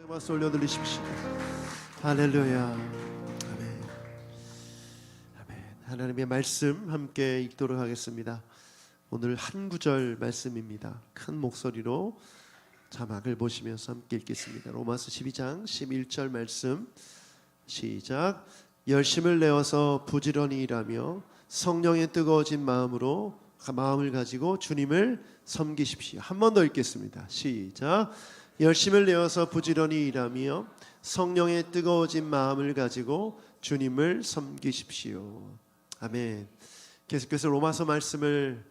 박수 올려드리십시오. 할렐루야. 아멘. 아멘. 하나님의 말씀 함께 읽도록 하겠습니다. 오늘 한 구절 말씀입니다. 큰 목소리로 자막을 보시면서 함께 읽겠습니다. 로마서 12장 11절 말씀 시작. 열심을 내어서 부지런히 일하며 성령의 뜨거워진 마음을 가지고 주님을 섬기십시오. 한 번 더 읽겠습니다. 시작. 열심을 내어서 부지런히 일하며 성령의 뜨거워진 마음을 가지고 주님을 섬기십시오. 아멘. 계속해서 로마서 말씀을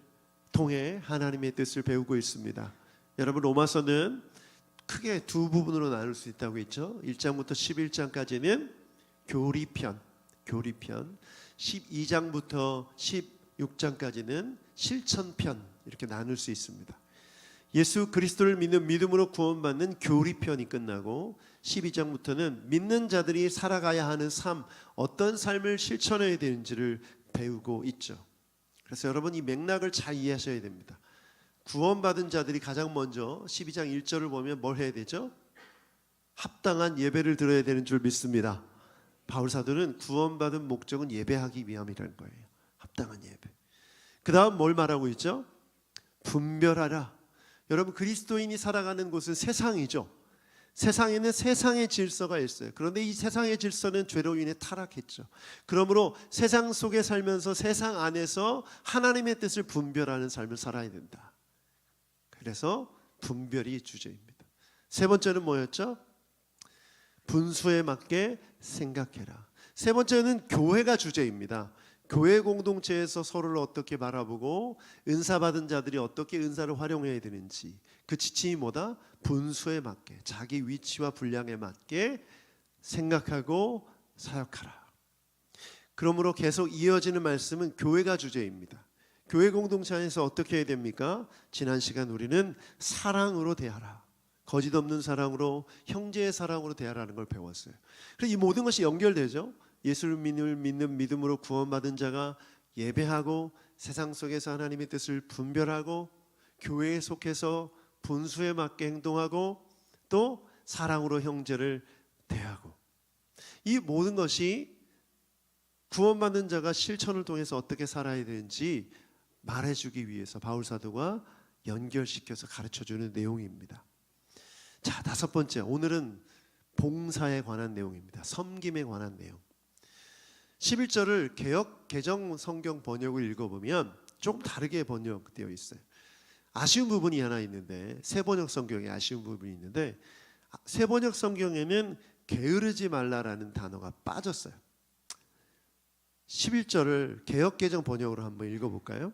통해 하나님의 뜻을 배우고 있습니다. 여러분, 로마서는 크게 두 부분으로 나눌 수 있다고 했죠. 1장부터 11장까지는 교리편, 12장부터 16장까지는 실천편, 이렇게 나눌 수 있습니다. 예수 그리스도를 믿는 믿음으로 구원받는 교리편이 끝나고 12장부터는 믿는 자들이 살아가야 하는 삶, 어떤 삶을 실천해야 되는지를 배우고 있죠. 그래서 여러분, 이 맥락을 잘 이해하셔야 됩니다. 구원받은 자들이 가장 먼저 12장 1절을 보면 뭘 해야 되죠? 합당한 예배를 드려야 되는 줄 믿습니다. 바울 사도는 구원받은 목적은 예배하기 위함이라는 거예요. 합당한 예배. 그 다음 뭘 말하고 있죠? 분별하라. 여러분, 그리스도인이 살아가는 곳은 세상이죠. 세상에는 세상의 질서가 있어요. 그런데 이 세상의 질서는 죄로 인해 타락했죠. 그러므로 세상 속에 살면서 세상 안에서 하나님의 뜻을 분별하는 삶을 살아야 된다. 그래서 분별이 주제입니다. 세 번째는 뭐였죠? 분수에 맞게 생각해라. 세 번째는 교회가 주제입니다. 교회 공동체에서 서로를 어떻게 바라보고 은사받은 자들이 어떻게 은사를 활용해야 되는지, 그 지침이 뭐다? 분수에 맞게, 자기 위치와 분량에 맞게 생각하고 사역하라. 그러므로 계속 이어지는 말씀은 교회가 주제입니다. 교회 공동체 안에서 어떻게 해야 됩니까? 지난 시간 우리는 사랑으로 대하라, 거짓 없는 사랑으로, 형제의 사랑으로 대하라는 걸 배웠어요. 그래서 이 모든 것이 연결되죠. 예수를 믿는 믿음으로 구원받은 자가 예배하고 세상 속에서 하나님의 뜻을 분별하고 교회에 속해서 분수에 맞게 행동하고 또 사랑으로 형제를 대하고, 이 모든 것이 구원받는 자가 실천을 통해서 어떻게 살아야 되는지 말해주기 위해서 바울 사도가 연결시켜서 가르쳐주는 내용입니다. 자, 다섯 번째, 오늘은 봉사에 관한 내용입니다. 섬김에 관한 내용. 11절을 개역 개정 성경 번역을 읽어보면 조금 다르게 번역되어 있어요. 아쉬운 부분이 하나 있는데, 세번역 성경에 아쉬운 부분이 있는데, 세번역 성경에는 게으르지 말라라는 단어가 빠졌어요. 11절을 개역 개정 번역으로 한번 읽어볼까요?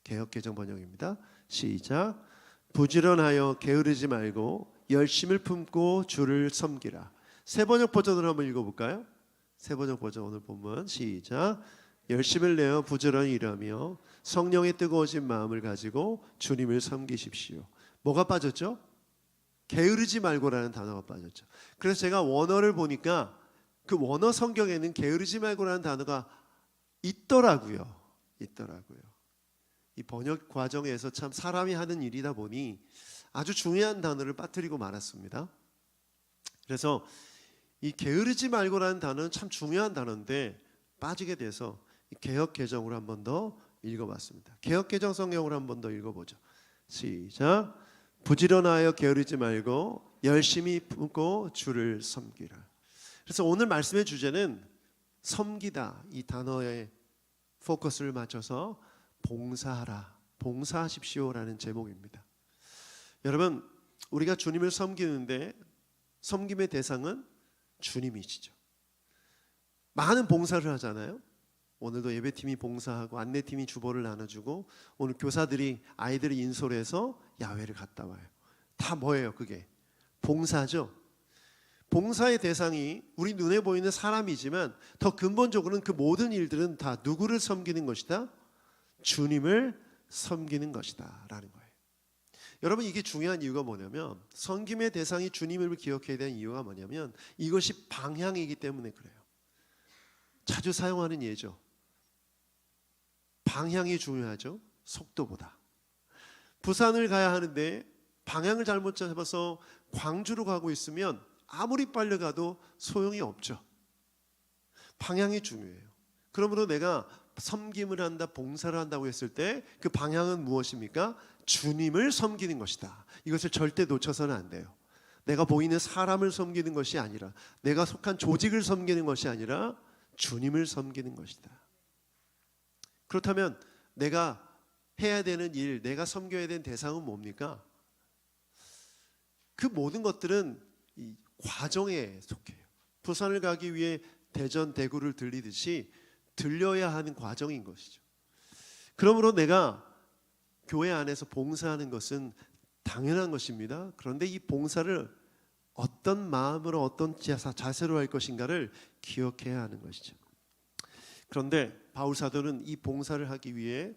개역 개정 번역입니다. 시작. 부지런하여 게으르지 말고 열심을 품고 주를 섬기라. 세번역 버전으로 한번 읽어볼까요? 세번역 버전 오늘 본문 시작. 열심을 내어 부지런히 일하며 성령의 뜨거워진 마음을 가지고 주님을 섬기십시오. 뭐가 빠졌죠? 게으르지 말고라는 단어가 빠졌죠. 그래서 제가 원어를 보니까 그 원어 성경에는 게으르지 말고라는 단어가 있더라고요. 이 번역 과정에서 참 사람이 하는 일이다 보니 아주 중요한 단어를 빠뜨리고 말았습니다. 그래서 이 게으르지 말고라는 단어는 참 중요한 단어인데 빠지게 돼서 개역 개정으로 한 번 더 읽어봤습니다. 개역 개정 성경으로 한 번 더 읽어보죠. 시작. 부지런하여 게으르지 말고 열심히 품고 주를 섬기라. 그래서 오늘 말씀의 주제는 섬기다, 이 단어에 포커스를 맞춰서 봉사하라, 봉사하십시오라는 제목입니다. 여러분, 우리가 주님을 섬기는데 섬김의 대상은 주님이시죠. 많은 봉사를 하잖아요. 오늘도 예배팀이 봉사하고 안내팀이 주보를 나눠주고 오늘 교사들이 아이들이 인솔해서 야외를 갔다 와요. 다 뭐예요? 그게 봉사죠. 봉사의 대상이 우리 눈에 보이는 사람이지만 더 근본적으로는 그 모든 일들은 다 누구를 섬기는 것이다? 주님을 섬기는 것이다 라는 거예요. 여러분, 이게 중요한 이유가 뭐냐면, 섬김의 대상이 주님을 기억해야 되는 이유가 뭐냐면 이것이 방향이기 때문에 그래요. 자주 사용하는 예죠. 방향이 중요하죠, 속도보다. 부산을 가야 하는데 방향을 잘못 잡아서 광주로 가고 있으면 아무리 빨려가도 소용이 없죠. 방향이 중요해요. 그러므로 내가 섬김을 한다, 봉사를 한다고 했을 때 그 방향은 무엇입니까? 주님을 섬기는 것이다. 이것을 절대 놓쳐서는 안 돼요. 내가 보이는 사람을 섬기는 것이 아니라, 내가 속한 조직을 섬기는 것이 아니라 주님을 섬기는 것이다. 그렇다면 내가 해야 되는 일, 내가 섬겨야 되는 대상은 뭡니까? 그 모든 것들은 이 과정에 속해요. 부산을 가기 위해 대전, 대구를 들리듯이 들려야 하는 과정인 것이죠. 그러므로 내가 교회 안에서 봉사하는 것은 당연한 것입니다. 그런데 이 봉사를 어떤 마음으로, 어떤 자세로 할 것인가를 기억해야 하는 것이죠. 그런데 바울 사도는 이 봉사를 하기 위해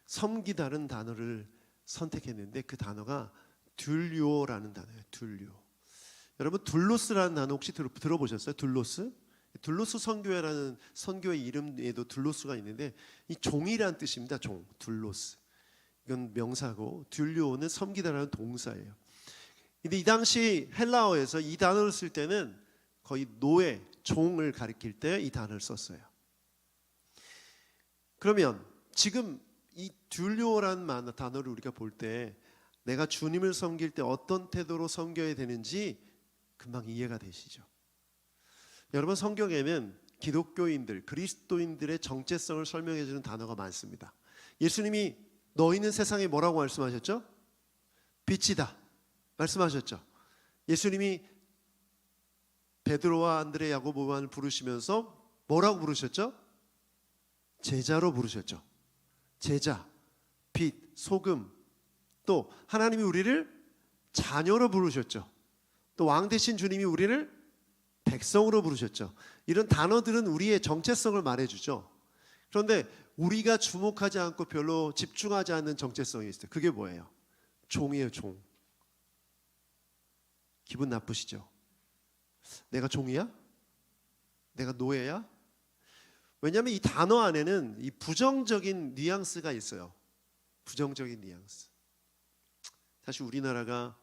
섬기다는 단어를 선택했는데 그 단어가 둘료라는 단어예요. 둘료. 여러분 둘로스라는 단어 혹시 들어보셨어요? 둘로스? 둘로스 선교회라는 선교회 이름에도 둘로스가 있는데 이 종이란 뜻입니다. 종, 둘로스. 이건 명사고 둘료는 섬기다라는 동사예요. 근데 이 당시 헬라어에서 이 단어를 쓸 때는 거의 노예, 종을 가리킬 때 이 단어를 썼어요. 그러면 지금 이 둘료라는 단어를 우리가 볼 때 내가 주님을 섬길 때 어떤 태도로 섬겨야 되는지 금방 이해가 되시죠? 여러분, 성경에는 기독교인들, 그리스도인들의 정체성을 설명해 주는 단어가 많습니다. 예수님이 너희는 세상에 뭐라고 말씀하셨죠? 빛이다 말씀하셨죠. 예수님이 베드로와 안드레, 야고보, 요한을 부르시면서 뭐라고 부르셨죠? 제자로 부르셨죠. 제자, 빛, 소금. 또 하나님이 우리를 자녀로 부르셨죠. 또 왕 대신 주님이 우리를 백성으로 부르셨죠. 이런 단어들은 우리의 정체성을 말해주죠. 그런데 우리가 주목하지 않고 별로 집중하지 않는 정체성이 있어요. 그게 뭐예요? 종이에요. 종. 기분 나쁘시죠? 내가 종이야? 내가 노예야? 왜냐하면 이 단어 안에는 이 부정적인 뉘앙스가 있어요. 부정적인 뉘앙스. 사실 우리나라가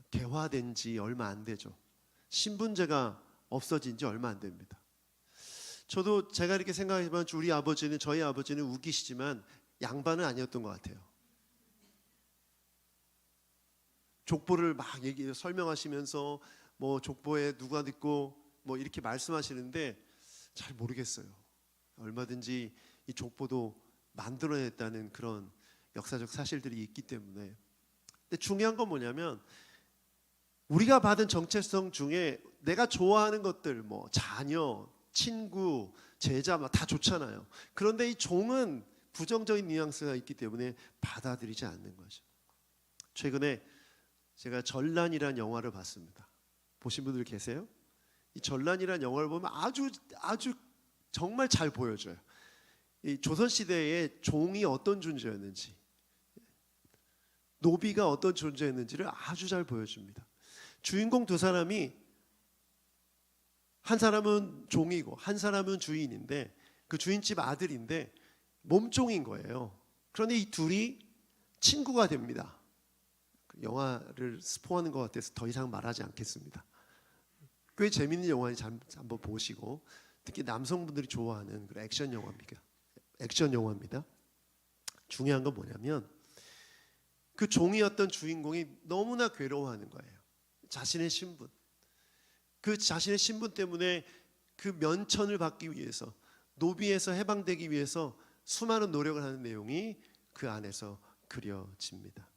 개화된 지 얼마 안 되죠. 신분제가 없어진 지 얼마 안 됩니다. 저도 제가 이렇게 생각하지만 저희 아버지는 우기시지만 양반은 아니었던 것 같아요. 족보를 막 설명하시면서 뭐 족보에 누가 듣고 뭐 이렇게 말씀하시는데 잘 모르겠어요. 얼마든지 이 족보도 만들어냈다는 그런 역사적 사실들이 있기 때문에. 근데 중요한 건 뭐냐면 우리가 받은 정체성 중에 내가 좋아하는 것들, 뭐 자녀, 친구, 제자 다 좋잖아요. 그런데 이 종은 부정적인 뉘앙스가 있기 때문에 받아들이지 않는 거죠. 최근에 제가 전란이라는 영화를 봤습니다. 보신 분들 계세요? 이 전란이라는 영화를 보면 아주 정말 잘 보여줘요. 이 조선 시대에 종이 어떤 존재였는지, 노비가 어떤 존재였는지를 아주 잘 보여줍니다. 주인공 두 사람이 한 사람은 종이고 한 사람은 주인인데 그 주인집 아들인데 몸종인 거예요. 그런데 이 둘이 친구가 됩니다. 영화를 스포하는 것 같아서 더 이상 말하지 않겠습니다. 꽤 재밌는 영화인지 한번 보시고, 특히 남성분들이 좋아하는 그런 액션 영화입니다. 중요한 건 뭐냐면 그 종이었던 주인공이 너무나 괴로워하는 거예요. 자신의 신분, 그 자신의 신분 때문에 그 면천을 받기 위해서, 노비에서 해방되기 위해서 수많은 노력을 하는 내용이 그 안에서 그려집니다.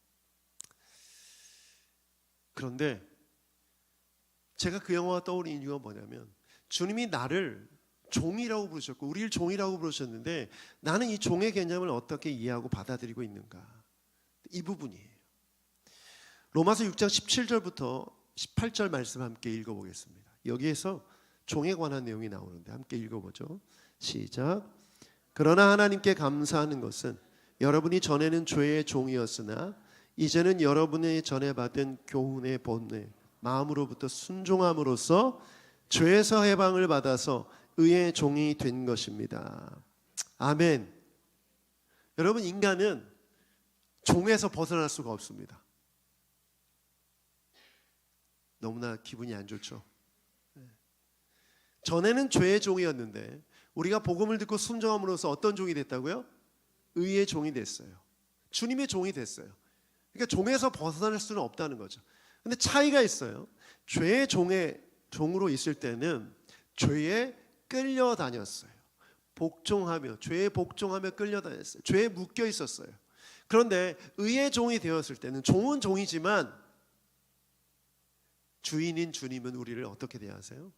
그런데 제가 그 영화가 떠오르는 이유가 뭐냐면 주님이 나를 종이라고 부르셨고 우리를 종이라고 부르셨는데 나는 이 종의 개념을 어떻게 이해하고 받아들이고 있는가, 이 부분이에요. 로마서 6장 17절부터 18절 말씀 함께 읽어보겠습니다. 여기에서 종에 관한 내용이 나오는데 함께 읽어보죠. 시작. 그러나 하나님께 감사하는 것은 여러분이 전에는 죄의 종이었으나 이제는 여러분의 전에 받은 교훈의 본뇌 마음으로부터 순종함으로써 죄에서 해방을 받아서 의의 종이 된 것입니다. 아멘. 여러분, 인간은 종에서 벗어날 수가 없습니다. 너무나 기분이 안 좋죠. 전에는 죄의 종이었는데 우리가 복음을 듣고 순종함으로써 어떤 종이 됐다고요? 의의 종이 됐어요. 주님의 종이 됐어요. 그러니까 종에서 벗어날 수는 없다는 거죠. 근데 차이가 있어요. 죄의 종으로 있을 때는 죄에 끌려다녔어요. 복종하며, 죄에 복종하며 끌려다녔어요. 죄에 묶여 있었어요. 그런데 의의 종이 되었을 때는 종은 종이지만 주인인 주님은 우리를 어떻게 대하세요?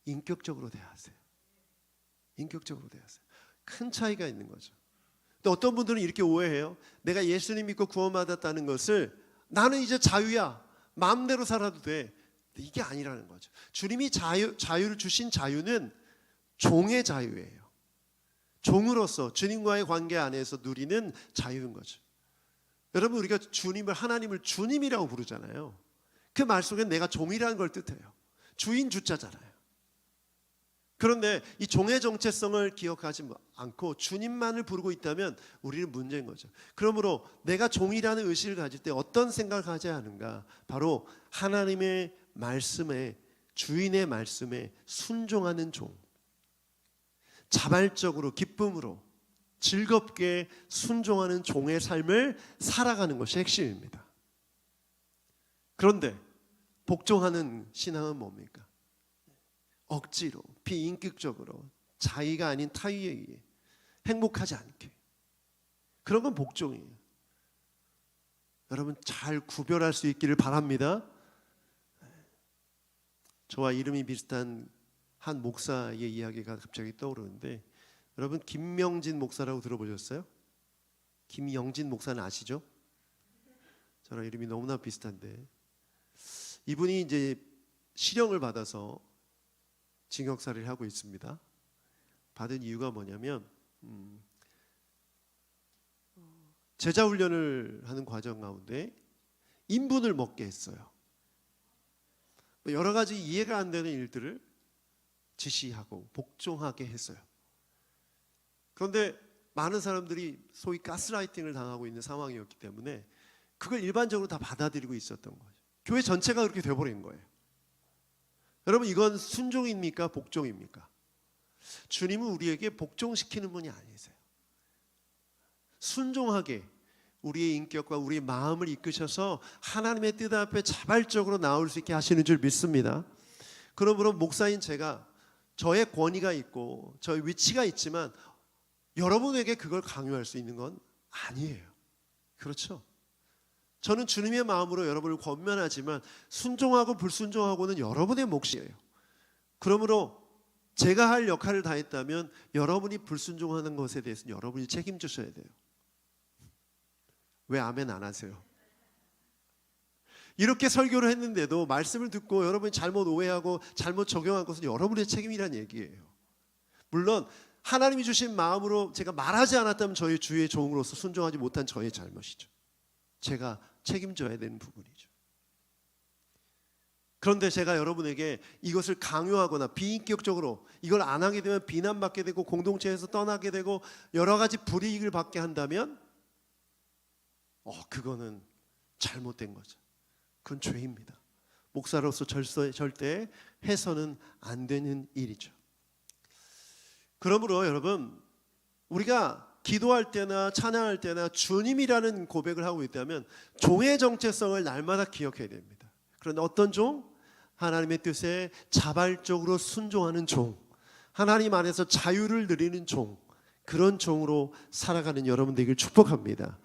인격적으로 대하세요. 인격적으로 대하세요. 큰 차이가 있는 거죠. 또 어떤 분들은 이렇게 오해해요. 내가 예수님 믿고 구원받았다는 것을 나는 이제 자유야. 마음대로 살아도 돼. 이게 아니라는 거죠. 주님이 자유를 주신 자유는 종의 자유예요. 종으로서 주님과의 관계 안에서 누리는 자유인 거죠. 여러분, 우리가 하나님을 주님이라고 부르잖아요. 그 말 속에 내가 종이라는 걸 뜻해요. 주인 주자잖아요. 그런데 이 종의 정체성을 기억하지 않고 주님만을 부르고 있다면 우리는 문제인 거죠. 그러므로 내가 종이라는 의식을 가질 때 어떤 생각을 가져야 하는가? 바로 하나님의 말씀에, 주인의 말씀에 순종하는 종, 자발적으로 기쁨으로 즐겁게 순종하는 종의 삶을 살아가는 것이 핵심입니다. 그런데 복종하는 신앙은 뭡니까? 억지로, 비인격적으로, 자의가 아닌 타의에 의해 행복하지 않게, 그런 건 복종이에요. 여러분 잘 구별할 수 있기를 바랍니다. 저와 이름이 비슷한 한 목사의 이야기가 갑자기 떠오르는데, 여러분 김명진 목사라고 들어보셨어요? 김영진 목사는 아시죠? 저랑 이름이 너무나 비슷한데, 이분이 이제 실형을 받아서 징역살이를 하고 있습니다. 받은 이유가 뭐냐면 제자훈련을 하는 과정 가운데 인분을 먹게 했어요. 여러 가지 이해가 안 되는 일들을 지시하고 복종하게 했어요. 그런데 많은 사람들이 소위 가스라이팅을 당하고 있는 상황이었기 때문에 그걸 일반적으로 다 받아들이고 있었던 거죠. 교회 전체가 그렇게 돼버린 거예요. 여러분, 이건 순종입니까? 복종입니까? 주님은 우리에게 복종시키는 분이 아니세요. 순종하게 우리의 인격과 우리의 마음을 이끄셔서 하나님의 뜻 앞에 자발적으로 나올 수 있게 하시는 줄 믿습니다. 그러므로 목사인 제가 저의 권위가 있고 저의 위치가 있지만 여러분에게 그걸 강요할 수 있는 건 아니에요. 그렇죠? 저는 주님의 마음으로 여러분을 권면하지만 순종하고 불순종하고는 여러분의 몫이에요. 그러므로 제가 할 역할을 다했다면 여러분이 불순종하는 것에 대해서는 여러분이 책임지셔야 돼요. 왜 아멘 안 하세요? 이렇게 설교를 했는데도 말씀을 듣고 여러분이 잘못 오해하고 잘못 적용한 것은 여러분의 책임이란 얘기예요. 물론 하나님이 주신 마음으로 제가 말하지 않았다면 저희 주의 종으로서 순종하지 못한 저의 잘못이죠. 제가 책임져야 되는 부분이죠. 그런데 제가 여러분에게 이것을 강요하거나 비인격적으로 이걸 안 하게 되면 비난받게 되고 공동체에서 떠나게 되고 여러 가지 불이익을 받게 한다면 그거는 잘못된 거죠. 그건 죄입니다. 목사로서 절대 해서는 안 되는 일이죠. 그러므로 여러분, 우리가 기도할 때나 찬양할 때나 주님이라는 고백을 하고 있다면 종의 정체성을 날마다 기억해야 됩니다. 그런데 어떤 종? 하나님의 뜻에 자발적으로 순종하는 종, 하나님 안에서 자유를 누리는 종, 그런 종으로 살아가는 여러분 되기를 축복합니다.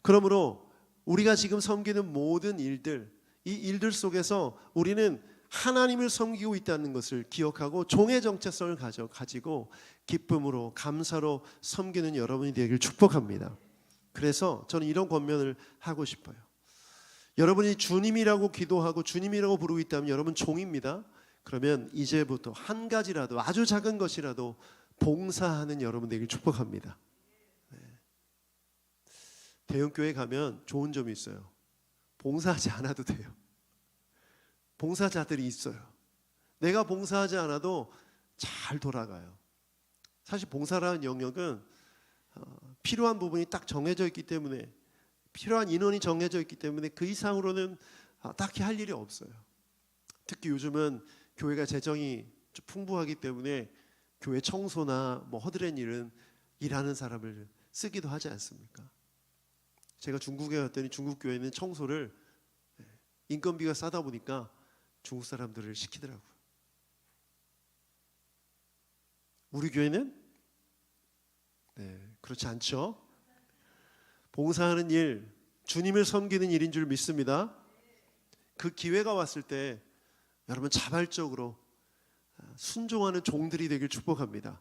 그러므로 우리가 지금 섬기는 모든 일들, 이 일들 속에서 우리는 하나님을 섬기고 있다는 것을 기억하고 종의 정체성을 가지고 기쁨으로 감사로 섬기는 여러분이 되기를 축복합니다. 그래서 저는 이런 권면을 하고 싶어요. 여러분이 주님이라고 기도하고 주님이라고 부르고 있다면 여러분 종입니다. 그러면 이제부터 한 가지라도, 아주 작은 것이라도 봉사하는 여러분 되기를 축복합니다. 대형교회 가면 좋은 점이 있어요. 봉사하지 않아도 돼요. 봉사자들이 있어요. 내가 봉사하지 않아도 잘 돌아가요. 사실 봉사라는 영역은 필요한 부분이 딱 정해져 있기 때문에, 필요한 인원이 정해져 있기 때문에 그 이상으로는 딱히 할 일이 없어요. 특히 요즘은 교회가 재정이 좀 풍부하기 때문에 교회 청소나 뭐 허드렛 일은 일하는 사람을 쓰기도 하지 않습니까? 제가 중국에 갔더니 중국 교회는 청소를 인건비가 싸다 보니까 중국 사람들을 시키더라고요. 우리 교회는 그렇지 않죠. 봉사하는 일, 주님을 섬기는 일인 줄 믿습니다. 그 기회가 왔을 때 여러분 자발적으로 순종하는 종들이 되길 축복합니다.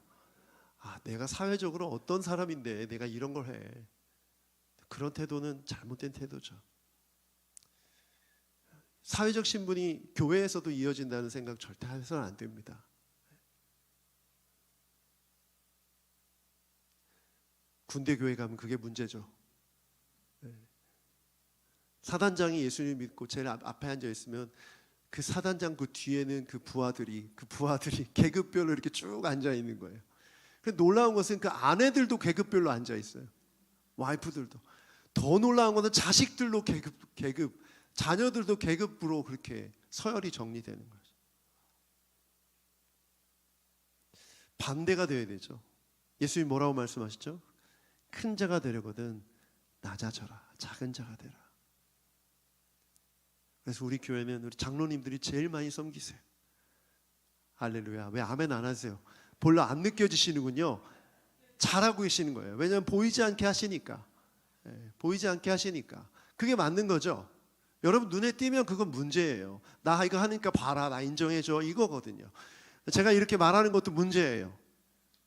내가 사회적으로 어떤 사람인데 내가 이런 걸 해. 그런 태도는 잘못된 태도죠. 사회적 신분이 교회에서도 이어진다는 생각 절대 해서는 안 됩니다. 군대 교회 가면 그게 문제죠. 사단장이 예수님 믿고 제일 앞에 앉아 있으면 그 사단장 그 뒤에는 그 부하들이 계급별로 이렇게 쭉 앉아 있는 거예요. 놀라운 것은 그 아내들도 계급별로 앉아 있어요. 와이프들도. 더 놀라운 것은 자식들도 계급, 자녀들도 계급으로 그렇게 서열이 정리되는 거죠. 반대가 되어야 되죠. 예수님 뭐라고 말씀하시죠? 큰 자가 되려거든 낮아져라, 작은 자가 되라. 그래서 우리 교회는 우리 장로님들이 제일 많이 섬기세요. 할렐루야. 왜 아멘 안 하세요? 별로 안 느껴지시는군요. 잘하고 계시는 거예요. 왜냐하면 보이지 않게 하시니까. 보이지 않게 하시니까. 그게 맞는 거죠. 여러분 눈에 띄면 그건 문제예요. 나 이거 하니까 봐라, 나 인정해줘, 이거거든요. 제가 이렇게 말하는 것도 문제예요.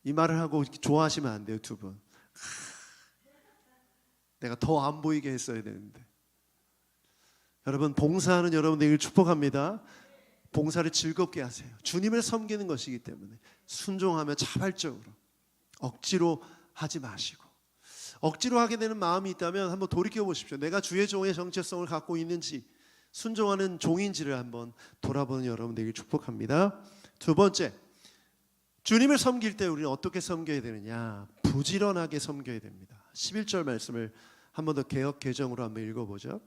이 말을 하고 좋아하시면 안 돼요, 두 분. 내가 더 안 보이게 했어야 되는데. 여러분 봉사하는 여러분 되길 축복합니다. 봉사를 즐겁게 하세요. 주님을 섬기는 것이기 때문에 순종하며 자발적으로, 억지로 하지 마시고. 억지로 하게 되는 마음이 있다면 한번 돌이켜 보십시오. 내가 주의 종의 정체성을 갖고 있는지, 순종하는 종인지를 한번 돌아보는 여러분 되길 축복합니다. 두 번째, 주님을 섬길 때 우리는 어떻게 섬겨야 되느냐? 부지런하게 섬겨야 됩니다. 11절 말씀을 한 번 더 개역 개정으로 한번 읽어보죠.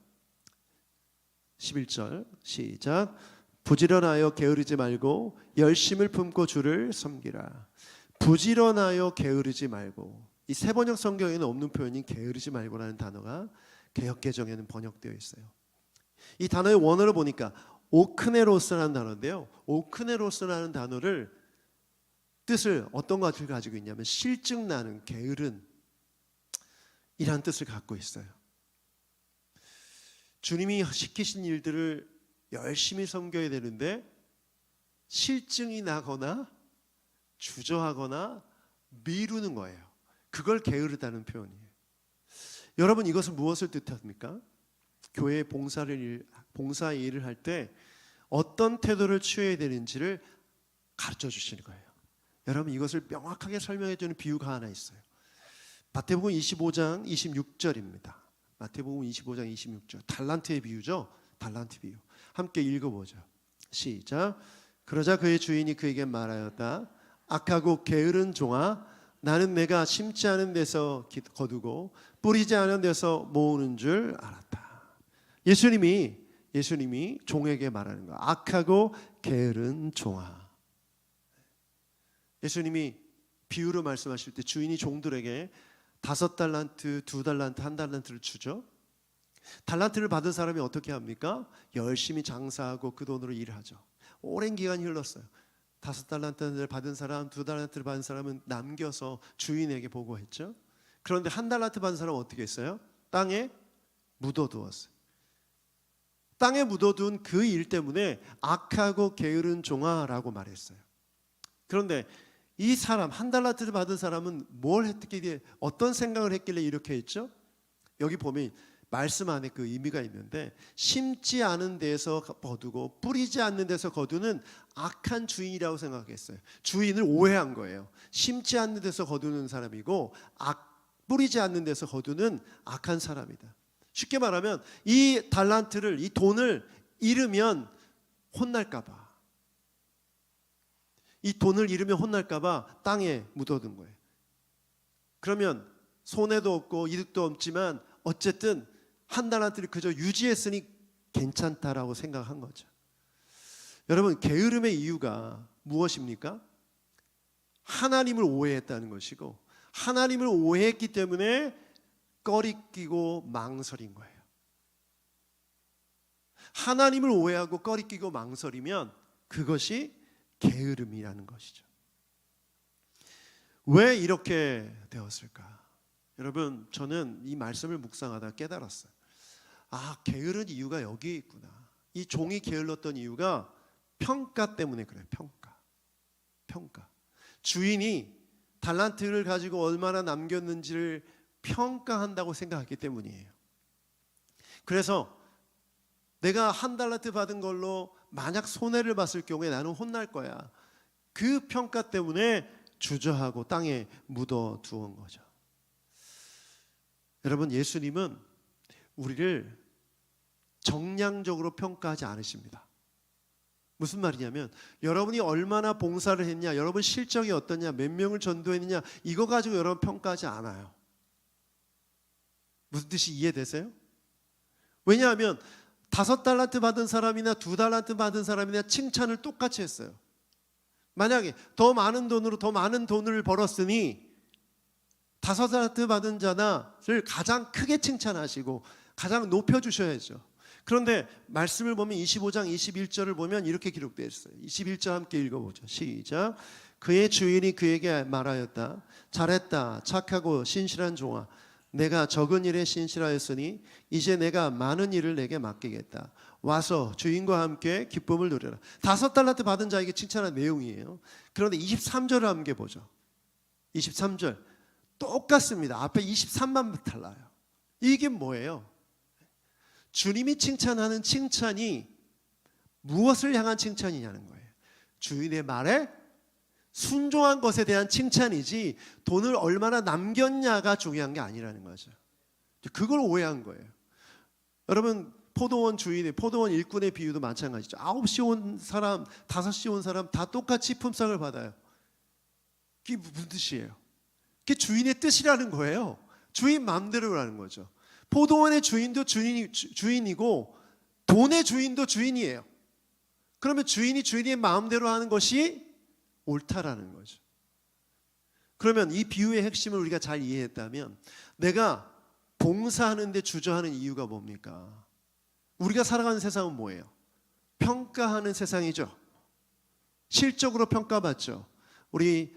11절 시작. 부지런하여 게으르지 말고 열심을 품고 주를 섬기라. 부지런하여 게으르지 말고. 이 세 번역 성경에는 없는 표현인 게으르지 말고라는 단어가 개역 개정에는 번역되어 있어요. 이 단어의 원어를 보니까 오크네로스라는 단어인데요. 오크네로스라는 단어를 뜻을 어떤 것을 가지고 있냐면 실증나는, 게으른 이란 뜻을 갖고 있어요. 주님이 시키신 일들을 열심히 섬겨야 되는데 실증이 나거나 주저하거나 미루는 거예요. 그걸 게으르다는 표현이에요. 여러분 이것은 무엇을 뜻합니까? 교회 봉사 일을 할 때 어떤 태도를 취해야 되는지를 가르쳐 주시는 거예요. 여러분 이것을 명확하게 설명해 주는 비유가 하나 있어요. 마태복음 25장 26절입니다. 마태복음 25장 26절. 달란트의 비유죠. 달란트 비유. 함께 읽어보죠. 시작. 그러자 그의 주인이 그에게 말하였다. 악하고 게으른 종아, 나는 내가 심지 않은 데서 거두고 뿌리지 않은 데서 모으는 줄 알았다. 예수님이 종에게 말하는 거야. 악하고 게으른 종아. 예수님이 비유로 말씀하실 때 주인이 종들에게 5달란트, 2달란트, 1달란트를 주죠. 달란트를 받은 사람이 어떻게 합니까? 열심히 장사하고 그 돈으로 일하죠. 오랜 기간이 흘렀어요. 5달란트를 받은 사람, 2달란트를 받은 사람은 남겨서 주인에게 보고했죠. 그런데 1달란트 받은 사람은 어떻게 했어요? 땅에 묻어두었어요. 땅에 묻어둔 그 일 때문에 악하고 게으른 종아라고 말했어요. 그런데 이 사람, 1달란트를 받은 사람은 뭘 했길래, 어떤 생각을 했길래 이렇게 했죠? 여기 보면 말씀 안에 그 의미가 있는데, 심지 않은 데서 거두고 뿌리지 않는 데서 거두는 악한 주인이라고 생각했어요. 주인을 오해한 거예요. 심지 않는 데서 거두는 사람이고 뿌리지 않는 데서 거두는 악한 사람이다. 쉽게 말하면 이 달란트를, 이 돈을 잃으면 혼날까 봐, 이 돈을 잃으면 혼날까 봐 땅에 묻어둔 거예요. 그러면 손해도 없고 이득도 없지만 어쨌든 1달란트를 그저 유지했으니 괜찮다라고 생각한 거죠. 여러분, 게으름의 이유가 무엇입니까? 하나님을 오해했다는 것이고, 하나님을 오해했기 때문에 꺼리끼고 망설인 거예요. 하나님을 오해하고 꺼리끼고 망설이면 그것이 게으름이라는 것이죠. 왜 이렇게 되었을까? 여러분, 저는 이 말씀을 묵상하다 깨달았어요. 게으른 이유가 여기에 있구나. 이 종이 게을렀던 이유가 평가 때문에 그래요. 평가. 주인이 달란트를 가지고 얼마나 남겼는지를 평가한다고 생각했기 때문이에요. 그래서 내가 1달란트 받은 걸로 만약 손해를 봤을 경우에 나는 혼날 거야. 그 평가 때문에 주저하고 땅에 묻어 두은 거죠. 여러분, 예수님은 우리를 정량적으로 평가하지 않으십니다. 무슨 말이냐면, 여러분이 얼마나 봉사를 했냐, 여러분 실적이 어떠냐, 몇 명을 전도했느냐, 이거 가지고 여러분 평가하지 않아요. 무슨 뜻이 이해되세요? 왜냐하면 5달란트 받은 사람이나 2달란트 받은 사람이나 칭찬을 똑같이 했어요. 만약에 더 많은 돈으로 더 많은 돈을 벌었으니 5달란트 받은 자를 가장 크게 칭찬하시고 가장 높여주셔야죠. 그런데 말씀을 보면 25장 21절을 보면 이렇게 기록되어 있어요. 21절 함께 읽어보죠. 시작. 그의 주인이 그에게 말하였다. 잘했다. 착하고 신실한 종아. 내가 적은 일에 신실하였으니 이제 내가 많은 일을 내게 맡기겠다. 와서 주인과 함께 기쁨을 누려라. 5달란트 받은 자에게 칭찬한 내용이에요. 그런데 23절을 함께 보죠. 23절 똑같습니다. 앞에 23만 달라요. 이게 뭐예요? 주님이 칭찬하는 칭찬이 무엇을 향한 칭찬이냐는 거예요. 주인의 말에 순종한 것에 대한 칭찬이지 돈을 얼마나 남겼냐가 중요한 게 아니라는 거죠. 그걸 오해한 거예요. 여러분, 포도원 주인의 포도원 일꾼의 비유도 마찬가지죠. 9시 온 사람, 5시 온 사람 다 똑같이 품삯을 받아요. 그게 무슨 뜻이에요? 그게 주인의 뜻이라는 거예요. 주인 마음대로라는 거죠. 포도원의 주인도 주인이고 돈의 주인도 주인이에요. 그러면 주인이 주인의 마음대로 하는 것이 옳다라는 거죠. 그러면 이 비유의 핵심을 우리가 잘 이해했다면, 내가 봉사하는 데 주저하는 이유가 뭡니까? 우리가 살아가는 세상은 뭐예요? 평가하는 세상이죠. 실적으로 평가받죠. 우리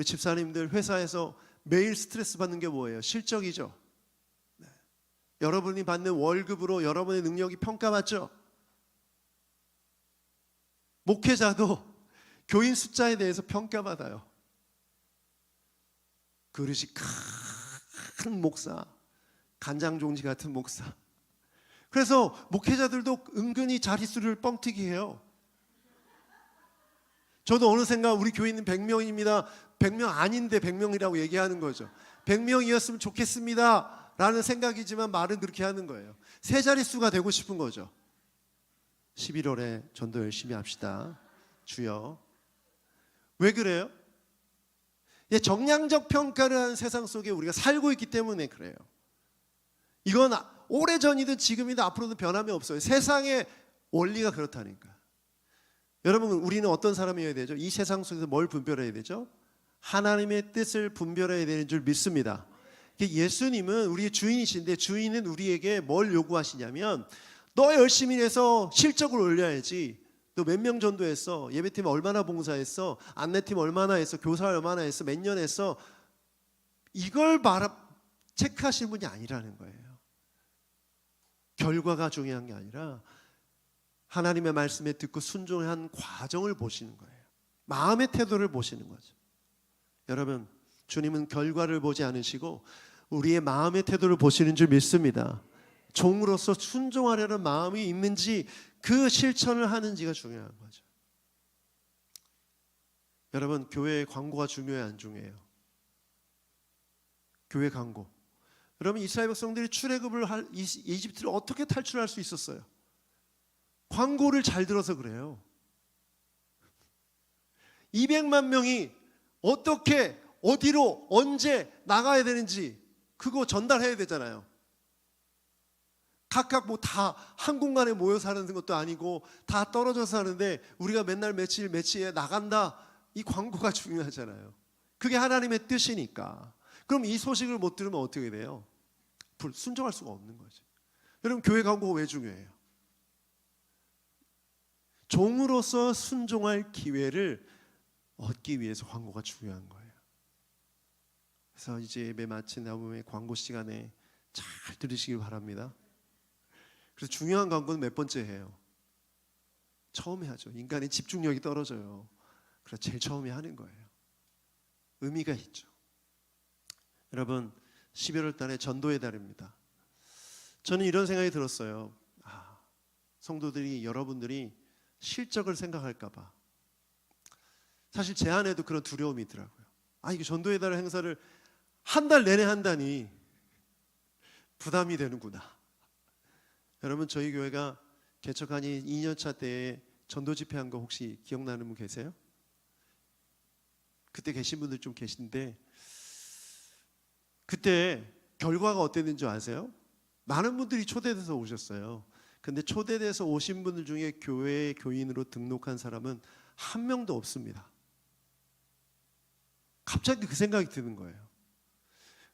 집사님들 회사에서 매일 스트레스 받는 게 뭐예요? 실적이죠. 네. 여러분이 받는 월급으로 여러분의 능력이 평가받죠. 목회자도 교인 숫자에 대해서 평가받아요. 그릇이 큰 목사, 간장종지 같은 목사. 그래서 목회자들도 은근히 자릿수를 뻥튀기 해요. 저도 어느샌가 우리 교인은 100명입니다. 100명 아닌데 100명이라고 얘기하는 거죠. 100명이었으면 좋겠습니다 라는 생각이지만 말은 그렇게 하는 거예요. 세 자릿수가 되고 싶은 거죠. 11월에 전도 열심히 합시다. 주여. 왜 그래요? 정량적 평가를 하는 세상 속에 우리가 살고 있기 때문에 그래요. 이건 오래전이든 지금이든 앞으로도 변함이 없어요. 세상의 원리가 그렇다니까. 여러분, 우리는 어떤 사람이어야 되죠? 이 세상 속에서 뭘 분별해야 되죠? 하나님의 뜻을 분별해야 되는 줄 믿습니다. 예수님은 우리의 주인이신데, 주인은 우리에게 뭘 요구하시냐면, 너 열심히 해서 실적을 올려야지. 너 몇 명 전도했어? 예배팀 얼마나 봉사했어? 안내팀 얼마나 했어? 교사 얼마나 했어? 몇 년 했어? 이걸 체크하시는 분이 아니라는 거예요. 결과가 중요한 게 아니라 하나님의 말씀에 듣고 순종한 과정을 보시는 거예요. 마음의 태도를 보시는 거죠. 여러분, 주님은 결과를 보지 않으시고 우리의 마음의 태도를 보시는 줄 믿습니다. 종으로서 순종하려는 마음이 있는지, 그 실천을 하는지가 중요한 거죠. 여러분, 교회의 광고가 중요해요, 안 중요해요? 교회 광고. 여러분, 이스라엘 백성들이 출애굽을 이집트를 어떻게 탈출할 수 있었어요? 광고를 잘 들어서 그래요. 200만 명이 어떻게, 어디로, 언제 나가야 되는지 그거 전달해야 되잖아요. 각각 뭐 다 한 공간에 모여 사는 것도 아니고 다 떨어져 사는데 우리가 맨날 며칠에 나간다, 이 광고가 중요하잖아요. 그게 하나님의 뜻이니까. 그럼 이 소식을 못 들으면 어떻게 돼요? 순종할 수가 없는 거죠. 여러분, 교회 광고가 왜 중요해요? 종으로서 순종할 기회를 얻기 위해서 광고가 중요한 거예요. 그래서 이제 예배 마친 다음에 광고 시간에 잘 들으시길 바랍니다. 그래서 중요한 광고는 몇 번째 해요? 처음에 하죠. 인간의 집중력이 떨어져요. 그래서 제일 처음에 하는 거예요. 의미가 있죠. 여러분, 11월 달에 전도의 달입니다. 저는 이런 생각이 들었어요. 성도들이, 여러분들이 실적을 생각할까 봐. 사실 제 안에도 그런 두려움이 있더라고요. 이게 전도의 달 행사를 한 달 내내 한다니 부담이 되는구나. 여러분, 저희 교회가 개척한 2년차 때에 전도 집회한 거 혹시 기억나는 분 계세요? 그때 계신 분들 좀 계신데, 그때 결과가 어땠는지 줄 아세요? 많은 분들이 초대돼서 오셨어요. 근데 초대돼서 오신 분들 중에 교회 교인으로 등록한 사람은 한 명도 없습니다. 갑자기 그 생각이 드는 거예요.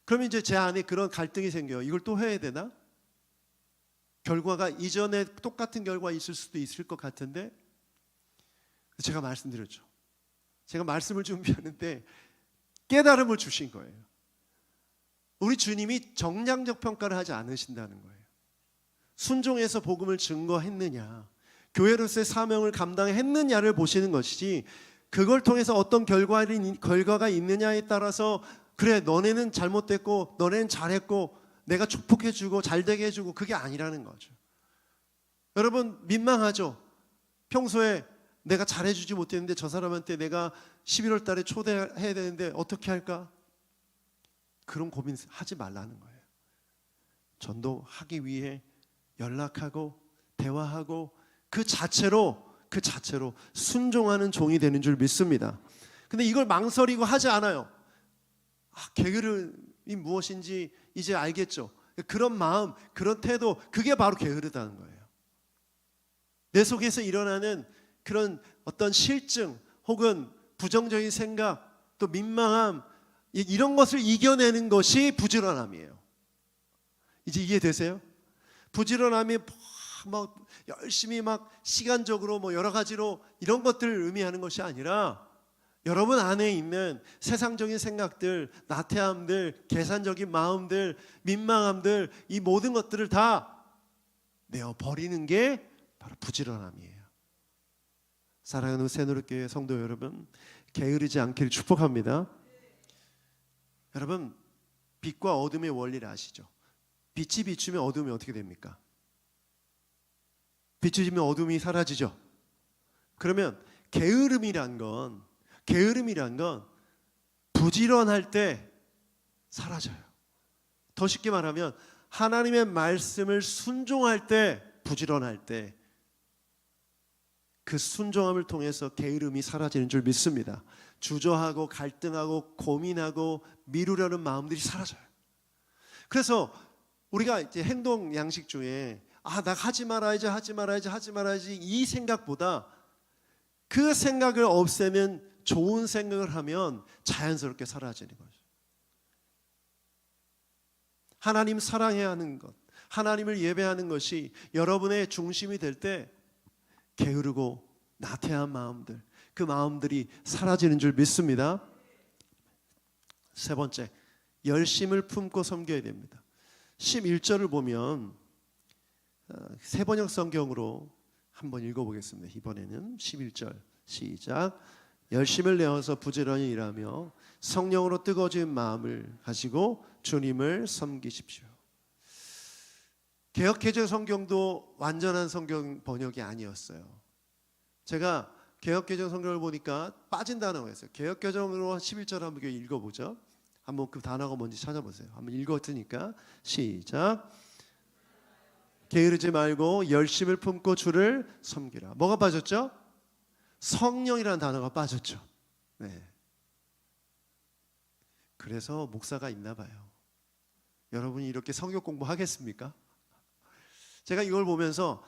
그러면 이제 제 안에 그런 갈등이 생겨요. 이걸 또 해야 되나? 결과가 이전에 똑같은 결과 있을 수도 있을 것 같은데, 제가 말씀드렸죠. 제가 말씀을 준비하는데 깨달음을 주신 거예요. 우리 주님이 정량적 평가를 하지 않으신다는 거예요. 순종해서 복음을 증거했느냐, 교회로서의 사명을 감당했느냐를 보시는 것이지, 그걸 통해서 어떤 결과가 있느냐에 따라서 그래, 너네는 잘못됐고 너네는 잘했고 내가 축복해주고 잘되게 해주고, 그게 아니라는 거죠. 여러분, 민망하죠? 평소에 내가 잘해주지 못했는데 저 사람한테 내가 11월 달에 초대해야 되는데 어떻게 할까? 그런 고민하지 말라는 거예요. 전도하기 위해 연락하고 대화하고 그 자체로 순종하는 종이 되는 줄 믿습니다. 근데 이걸 망설이고 하지 않아요. 게으름이 무엇인지 이제 알겠죠. 그런 마음, 그런 태도, 그게 바로 게으르다는 거예요. 내 속에서 일어나는 그런 어떤 실증 혹은 부정적인 생각, 또 민망함, 이런 것을 이겨내는 것이 부지런함이에요. 이제 이해되세요? 부지런함이 막 열심히 막 시간적으로 뭐 여러 가지로 이런 것들을 의미하는 것이 아니라, 여러분 안에 있는 세상적인 생각들, 나태함들, 계산적인 마음들, 민망함들, 이 모든 것들을 다 내어 버리는 게 바로 부지런함이에요. 사랑하는 새누리교회 성도 여러분, 게으르지 않기를 축복합니다. 여러분, 빛과 어둠의 원리를 아시죠? 빛이 비추면 어둠이 어떻게 됩니까? 빛이 지면 어둠이 사라지죠. 그러면 게으름이란 건 부지런할 때 사라져요. 더 쉽게 말하면 하나님의 말씀을 순종할 때, 부지런할 때 그 순종함을 통해서 게으름이 사라지는 줄 믿습니다. 주저하고 갈등하고 고민하고 미루려는 마음들이 사라져요. 그래서 우리가 이제 행동 양식 중에 나 하지 말아야지 이 생각보다 그 생각을 없애는 좋은 생각을 하면 자연스럽게 사라지는 거죠. 하나님 사랑해야 하는 것, 하나님을 예배하는 것이 여러분의 중심이 될 때 게으르고 나태한 마음들, 그 마음들이 사라지는 줄 믿습니다. 세 번째, 열심을 품고 섬겨야 됩니다. 11절을 보면 세번역 성경으로 한번 읽어보겠습니다. 이번에는 11절 시작. 열심을 내어서 부지런히 일하며 성령으로 뜨거워진 마음을 가지고 주님을 섬기십시오. 개역개정 성경도 완전한 성경 번역이 아니었어요. 제가 개역개정 성경을 보니까 빠진 단어가 있어요. 개역개정으로 11절 한번 읽어보죠. 한번 그 단어가 뭔지 찾아보세요. 한번 읽어드니까 시작. 게으르지 말고 열심을 품고 주를 섬기라. 뭐가 빠졌죠? 성령이라는 단어가 빠졌죠. 네. 그래서 목사가 있나 봐요. 여러분이 이렇게 성경 공부하겠습니까? 제가 이걸 보면서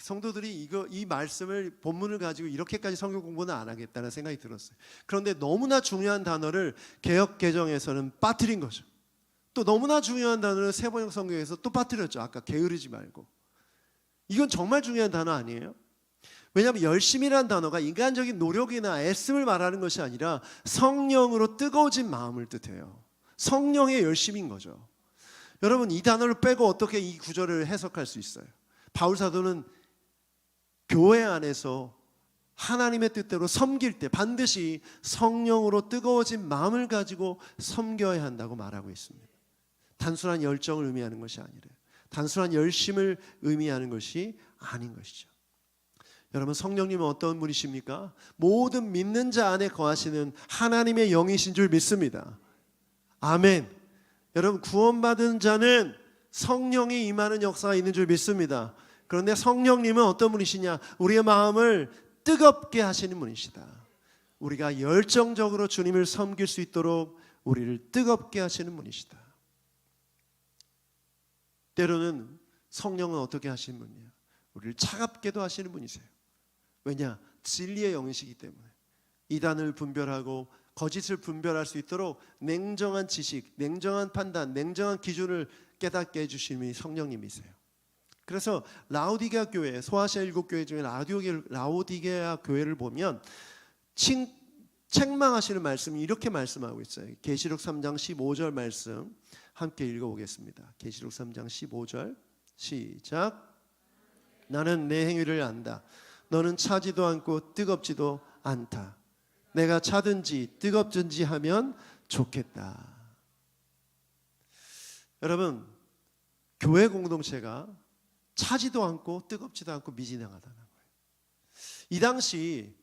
성도들이 이 말씀을 본문을 가지고 이렇게까지 성경 공부는 안 하겠다는 생각이 들었어요. 그런데 너무나 중요한 단어를 개역 개정에서는 빠뜨린 거죠. 또 너무나 중요한 단어를 세번역 성경에서 또 빠뜨렸죠. 아까 게으르지 말고. 이건 정말 중요한 단어 아니에요? 왜냐하면 열심이라는 단어가 인간적인 노력이나 애씀을 말하는 것이 아니라 성령으로 뜨거워진 마음을 뜻해요. 성령의 열심인 거죠. 여러분, 이 단어를 빼고 어떻게 이 구절을 해석할 수 있어요? 바울 사도는 교회 안에서 하나님의 뜻대로 섬길 때 반드시 성령으로 뜨거워진 마음을 가지고 섬겨야 한다고 말하고 있습니다. 단순한 열정을 의미하는 것이 아니래요. 단순한 열심을 의미하는 것이 아닌 것이죠. 여러분, 성령님은 어떤 분이십니까? 모든 믿는 자 안에 거하시는 하나님의 영이신 줄 믿습니다. 아멘. 여러분, 구원받은 자는 성령이 임하는 역사가 있는 줄 믿습니다. 그런데 성령님은 어떤 분이시냐? 우리의 마음을 뜨겁게 하시는 분이시다. 우리가 열정적으로 주님을 섬길 수 있도록 우리를 뜨겁게 하시는 분이시다. 때로는 성령은 어떻게 하시는 분이냐? 우리를 차갑게도 하시는 분이세요. 왜냐? 진리의 영이시기 때문에 이단을 분별하고 거짓을 분별할 수 있도록 냉정한 지식, 냉정한 판단, 냉정한 기준을 깨닫게 해주시는 분이 성령님이세요. 그래서 라오디게아 교회, 소아시아 7교회 중에 라오디게아 교회를 보면 책망하시는 말씀이 이렇게 말씀하고 있어요. 계시록 3장 15절 말씀 함께 읽어보겠습니다. 계시록 3장 15절 시작. 나는 내 행위를 안다. 너는 차지도 않고 뜨겁지도 않다. 내가 차든지 뜨겁든지 하면 좋겠다. 여러분, 교회 공동체가 차지도 않고 뜨겁지도 않고 미진하다는 거예요. 이 당시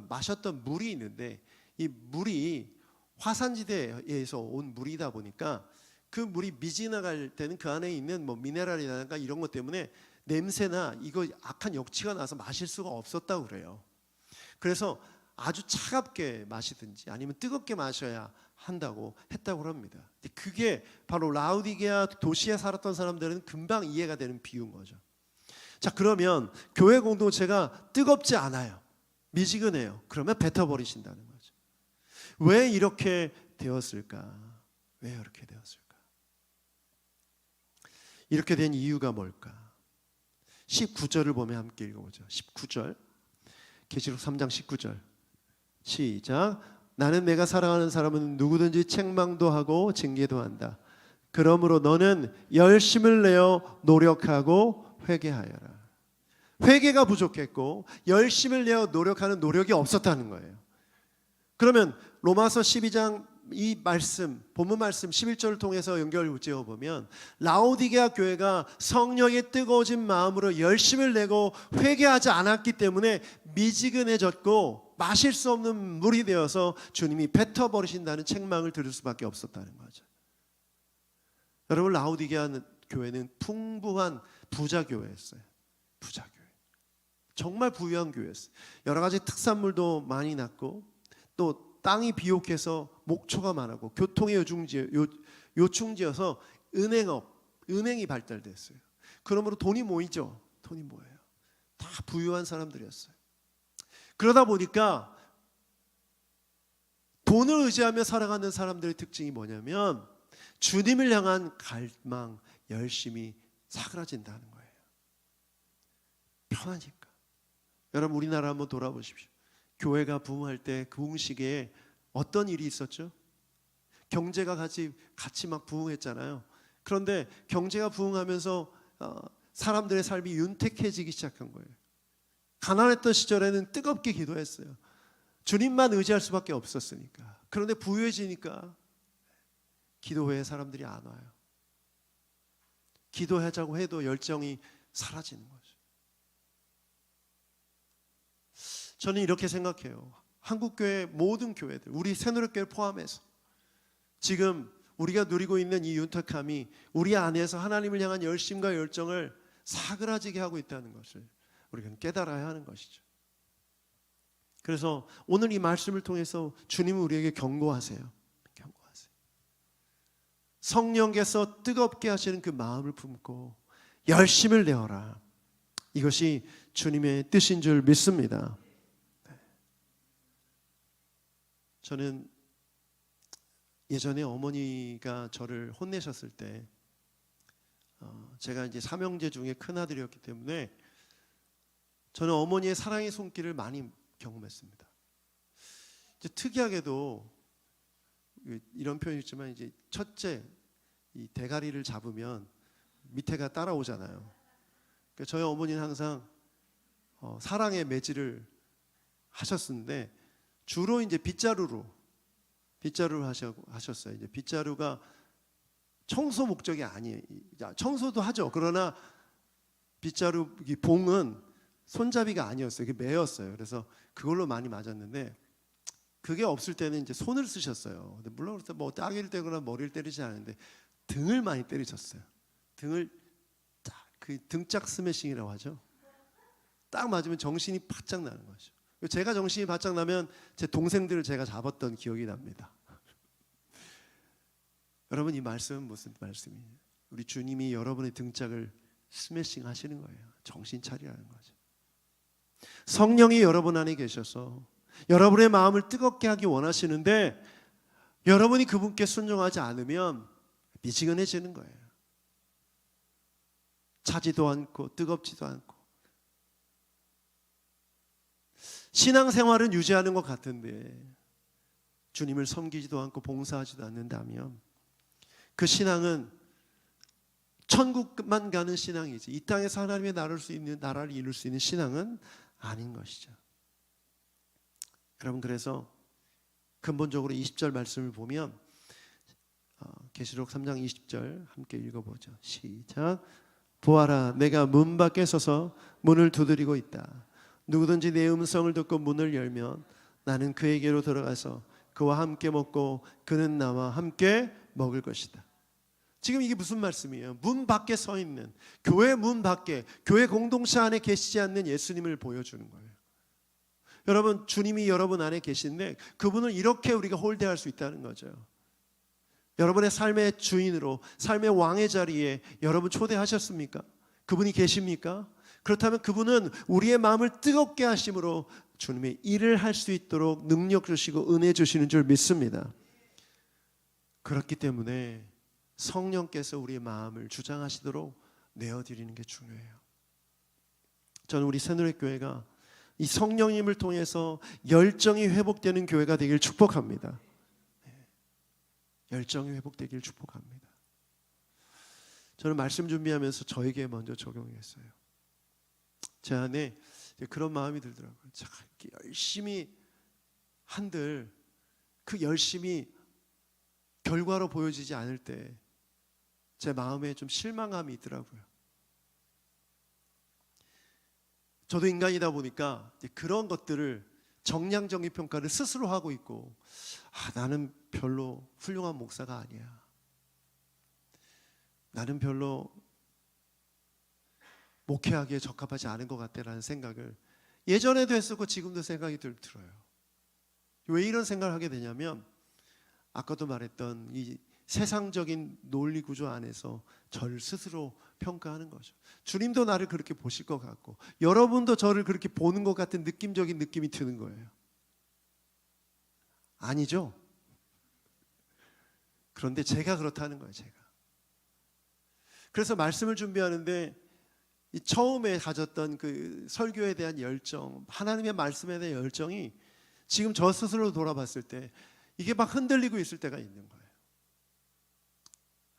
마셨던 물이 있는데 이 물이 화산지대에서 온 물이다 보니까 그 물이 미지나갈 때는 그 안에 있는 미네랄이라든가 이런 것 때문에 냄새나 이거 악한 역치가 나서 마실 수가 없었다고 그래요. 그래서 아주 차갑게 마시든지 아니면 뜨겁게 마셔야 한다고 했다고 합니다. 그게 바로 라오디게아 도시에 살았던 사람들은 금방 이해가 되는 비유인 거죠. 자, 그러면 교회 공동체가 뜨겁지 않아요. 미지근해요. 그러면 뱉어버리신다는 거죠. 왜 이렇게 되었을까? 왜 이렇게 되었을까? 이렇게 된 이유가 뭘까? 19절을 보면 함께 읽어보죠. 19절 계시록 3장 19절 시작. 나는 내가 사랑하는 사람은 누구든지 책망도 하고 징계도 한다. 그러므로 너는 열심을 내어 노력하고 회개하여라. 회개가 부족했고 열심을 내어 노력하는 노력이 없었다는 거예요. 그러면 로마서 12장 이 말씀, 본문 말씀 11절을 통해서 연결을 지어보면 라오디게아 교회가 성령의 뜨거워진 마음으로 열심을 내고 회개하지 않았기 때문에 미지근해졌고 마실 수 없는 물이 되어서 주님이 뱉어버리신다는 책망을 들을 수밖에 없었다는 거죠. 여러분, 라오디게아 교회는 풍부한 부자 교회였어요. 부자 교회. 정말 부유한 교회였어요. 여러 가지 특산물도 많이 났고 또 땅이 비옥해서 목초가 많았고 교통의 요충지여서 은행이 발달됐어요. 그러므로 돈이 모이죠. 돈이 모여요. 다 부유한 사람들이었어요. 그러다 보니까 돈을 의지하며 살아가는 사람들의 특징이 뭐냐면 주님을 향한 갈망, 열심이 사그라진다는 거예요. 편하니까. 여러분, 우리나라 한번 돌아보십시오. 교회가 부흥할 때 그 부흥식에 어떤 일이 있었죠? 경제가 같이 막 부흥했잖아요. 그런데 경제가 부흥하면서 사람들의 삶이 윤택해지기 시작한 거예요. 가난했던 시절에는 뜨겁게 기도했어요. 주님만 의지할 수밖에 없었으니까. 그런데 부유해지니까 기도회에 사람들이 안 와요. 기도하자고 해도 열정이 사라지는 거죠. 저는 이렇게 생각해요. 한국교회 모든 교회들, 우리 새누리교회 포함해서 지금 우리가 누리고 있는 이 윤택함이 우리 안에서 하나님을 향한 열심과 열정을 사그라지게 하고 있다는 것을 우리가 깨달아야 하는 것이죠. 그래서 오늘 이 말씀을 통해서 주님은 우리에게 경고하세요. 경고하세요. 성령께서 뜨겁게 하시는 그 마음을 품고 열심을 내어라. 이것이 주님의 뜻인 줄 믿습니다. 저는 예전에 어머니가 저를 혼내셨을 때 제가 이제 삼형제 중에 큰아들이었기 때문에 저는 어머니의 사랑의 손길을 많이 경험했습니다. 이제 특이하게도 이런 표현이 있지만 이제 첫째 이 대가리를 잡으면 밑에가 따라오잖아요. 그러니까 저희 어머니는 항상 사랑의 매질을 하셨는데 주로 이제 빗자루를 하셨어요. 이제 빗자루가 청소 목적이 아니에요. 청소도 하죠. 그러나 빗자루 이 봉은 손잡이가 아니었어요. 그게 매였어요. 그래서 그걸로 많이 맞았는데 그게 없을 때는 이제 손을 쓰셨어요. 근데 물론 뭐 따귀를 때거나 머리를 때리지 않았는데 등을 많이 때리셨어요. 등을 딱 그 등짝 스매싱이라고 하죠. 딱 맞으면 정신이 바짝 나는 거죠. 제가 정신이 바짝 나면 제 동생들을 제가 잡았던 기억이 납니다. 여러분, 이 말씀은 무슨 말씀이에요? 우리 주님이 여러분의 등짝을 스매싱 하시는 거예요. 정신 차리라는 거죠. 성령이 여러분 안에 계셔서 여러분의 마음을 뜨겁게 하기 원하시는데 여러분이 그분께 순종하지 않으면 미지근해지는 거예요. 차지도 않고 뜨겁지도 않고. 신앙생활은 유지하는 것 같은데 주님을 섬기지도 않고 봉사하지도 않는다면 그 신앙은 천국만 가는 신앙이지 이 땅에서 하나님의 나라를 이룰 수 있는 신앙은 아닌 것이죠. 여러분, 그래서 근본적으로 20절 말씀을 보면 계시록 3장 20절 함께 읽어보죠. 시작. 보아라, 내가 문 밖에 서서 문을 두드리고 있다. 누구든지 내 음성을 듣고 문을 열면 나는 그에게로 들어가서 그와 함께 먹고 그는 나와 함께 먹을 것이다. 지금 이게 무슨 말씀이에요? 문 밖에 서 있는, 교회 문 밖에, 교회 공동체 안에 계시지 않는 예수님을 보여주는 거예요. 여러분, 주님이 여러분 안에 계신데 그분을 이렇게 우리가 홀대할 수 있다는 거죠. 여러분의 삶의 주인으로, 삶의 왕의 자리에 여러분 초대하셨습니까? 그분이 계십니까? 그렇다면 그분은 우리의 마음을 뜨겁게 하심으로 주님의 일을 할 수 있도록 능력 주시고 은혜 주시는 줄 믿습니다. 그렇기 때문에 성령께서 우리의 마음을 주장하시도록 내어드리는 게 중요해요. 저는 우리 새누리교회가 이 성령님을 통해서 열정이 회복되는 교회가 되길 축복합니다. 열정이 회복되길 축복합니다. 저는 말씀 준비하면서 저에게 먼저 적용했어요. 제 안에 그런 마음이 들더라고요. 자, 이렇게 열심히 한들 그 열심이 결과로 보여지지 않을 때 제 마음에 좀 실망감이 있더라고요. 저도 인간이다 보니까 그런 것들을 정량적인 평가를 스스로 하고 있고 나는 별로 훌륭한 목사가 아니야. 나는 별로 목회하기에 적합하지 않은 것 같다라는 생각을 예전에도 했었고 지금도 생각이 들어요. 왜 이런 생각을 하게 되냐면 아까도 말했던 이 세상적인 논리 구조 안에서 저를 스스로 평가하는 거죠. 주님도 나를 그렇게 보실 것 같고 여러분도 저를 그렇게 보는 것 같은 느낌적인 느낌이 드는 거예요. 아니죠? 그런데 제가 그렇다는 거예요. 제가. 그래서 말씀을 준비하는데 이 처음에 가졌던 그 설교에 대한 열정, 하나님의 말씀에 대한 열정이 지금 저 스스로 돌아봤을 때 이게 막 흔들리고 있을 때가 있는 거예요.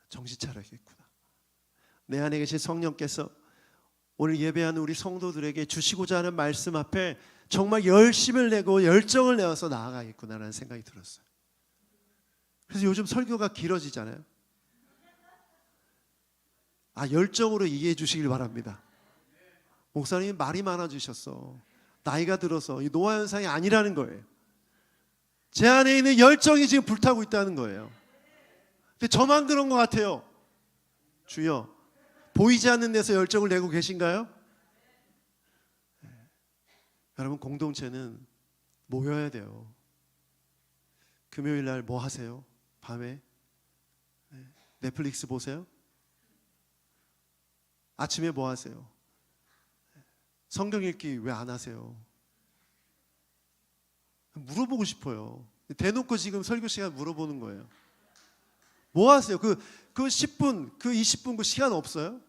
정신 차려야겠구나. 내 안에 계신 성령께서 오늘 예배하는 우리 성도들에게 주시고자 하는 말씀 앞에 정말 열심을 내고 열정을 내어서 나아가겠구나라는 생각이 들었어요. 그래서 요즘 설교가 길어지잖아요. 열정으로 이해해 주시길 바랍니다. 목사님이 말이 많아지셨어. 나이가 들어서 이 노화 현상이 아니라는 거예요. 제 안에 있는 열정이 지금 불타고 있다는 거예요. 근데 저만 그런 것 같아요. 주여, 보이지 않는 데서 열정을 내고 계신가요? 여러분, 공동체는 모여야 돼요. 금요일 날 뭐 하세요? 밤에 넷플릭스 보세요? 아침에 뭐 하세요? 성경 읽기 왜 안 하세요? 물어보고 싶어요. 대놓고 지금 설교 시간 물어보는 거예요. 뭐 하세요? 그 10분, 그 20분 그 시간 없어요?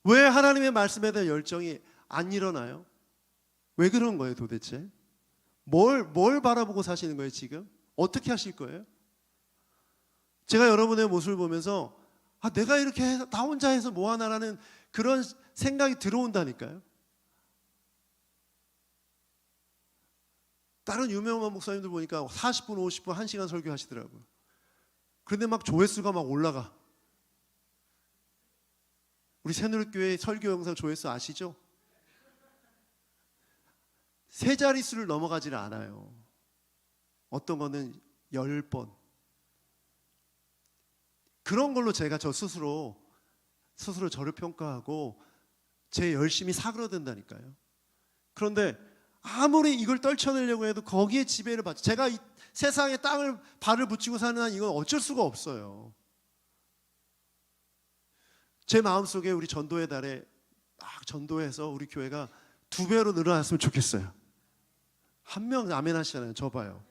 왜 하나님의 말씀에 대한 열정이 안 일어나요? 왜 그런 거예요 도대체? 뭘 바라보고 사시는 거예요 지금? 어떻게 하실 거예요? 제가 여러분의 모습을 보면서 내가 이렇게 해서 나 혼자 해서 뭐하나라는 그런 생각이 들어온다니까요. 다른 유명한 목사님들 보니까 40분, 50분, 1시간 설교하시더라고요. 그런데 막 조회수가 막 올라가. 우리 새누리교회 설교 영상 조회수 아시죠? 세 자릿수를 넘어가지를 않아요. 어떤 거는 10번. 그런 걸로 제가 저 스스로 저를 평가하고 제 열심히 사그러든다니까요. 그런데 아무리 이걸 떨쳐내려고 해도 거기에 지배를 받죠. 제가 이 세상에 발을 붙이고 사는 한 이건 어쩔 수가 없어요. 제 마음속에 우리 전도의 달에 전도해서 우리 교회가 2배로 늘어났으면 좋겠어요. 한 명 아멘 하시잖아요. 저 봐요.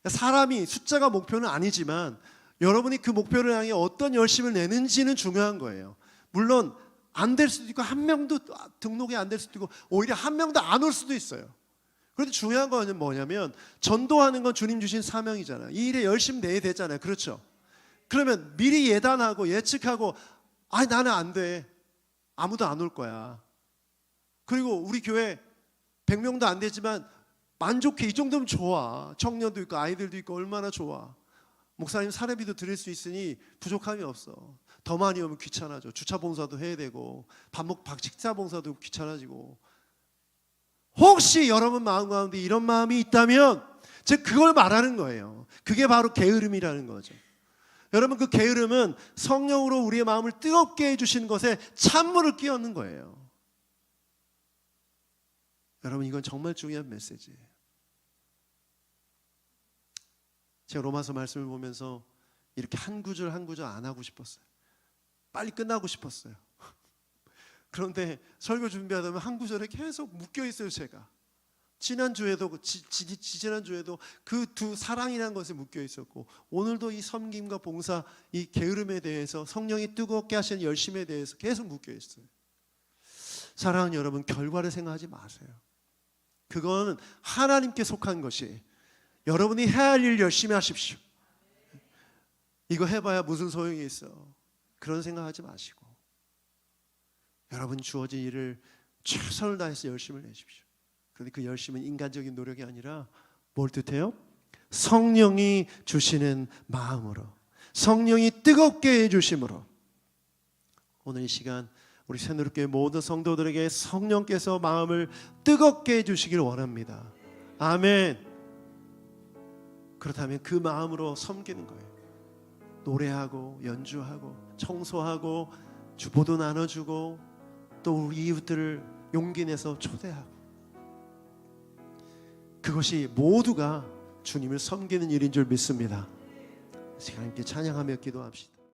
사람이 숫자가 목표는 아니지만 여러분이 그 목표를 향해 어떤 열심을 내는지는 중요한 거예요. 물론 안 될 수도 있고 한 명도 등록이 안 될 수도 있고 오히려 한 명도 안 올 수도 있어요. 그런데 중요한 건 뭐냐면 전도하는 건 주님 주신 사명이잖아요. 이 일에 열심히 내야 되잖아요. 그렇죠? 그러면 미리 예단하고 예측하고 나는 안 돼. 아무도 안 올 거야. 그리고 우리 교회 100명도 안 되지만 만족해. 이 정도면 좋아. 청년도 있고 아이들도 있고 얼마나 좋아. 목사님 사례비도 드릴 수 있으니 부족함이 없어. 더 많이 오면 귀찮아져. 주차 봉사도 해야 되고 식사 봉사도 귀찮아지고. 혹시 여러분 마음 가운데 이런 마음이 있다면 즉 그걸 말하는 거예요. 그게 바로 게으름이라는 거죠. 여러분 그 게으름은 성령으로 우리의 마음을 뜨겁게 해주시는 것에 찬물을 끼얹는 거예요. 여러분 이건 정말 중요한 메시지예요. 제가 로마서 말씀을 보면서 이렇게 한 구절 한 구절 안 하고 싶었어요. 빨리 끝나고 싶었어요. 그런데 설교 준비하다 보면 한 구절에 계속 묶여 있어요. 제가 지난주에도 지난주에도 그 두 사랑이라는 것에 묶여 있었고 오늘도 이 섬김과 봉사 이 게으름에 대해서 성령이 뜨겁게 하시는 열심에 대해서 계속 묶여 있어요. 사랑하는 여러분 결과를 생각하지 마세요. 그건 하나님께 속한 것이 여러분이 해야 할 일 열심히 하십시오. 이거 해봐야 무슨 소용이 있어. 그런 생각하지 마시고 여러분 주어진 일을 최선을 다해서 열심을 내십시오. 그런데 그 열심은 인간적인 노력이 아니라 뭘 뜻해요? 성령이 주시는 마음으로 성령이 뜨겁게 해주심으로 오늘 이 시간 우리 새누리교회 모든 성도들에게 성령께서 마음을 뜨겁게 해주시길 원합니다. 아멘. 그렇다면 그 마음으로 섬기는 거예요. 노래하고 연주하고 청소하고 주보도 나눠주고 또 우리 이웃들을 용기 내서 초대하고 그것이 모두가 주님을 섬기는 일인 줄 믿습니다. 시간 함께 찬양하며 기도합시다.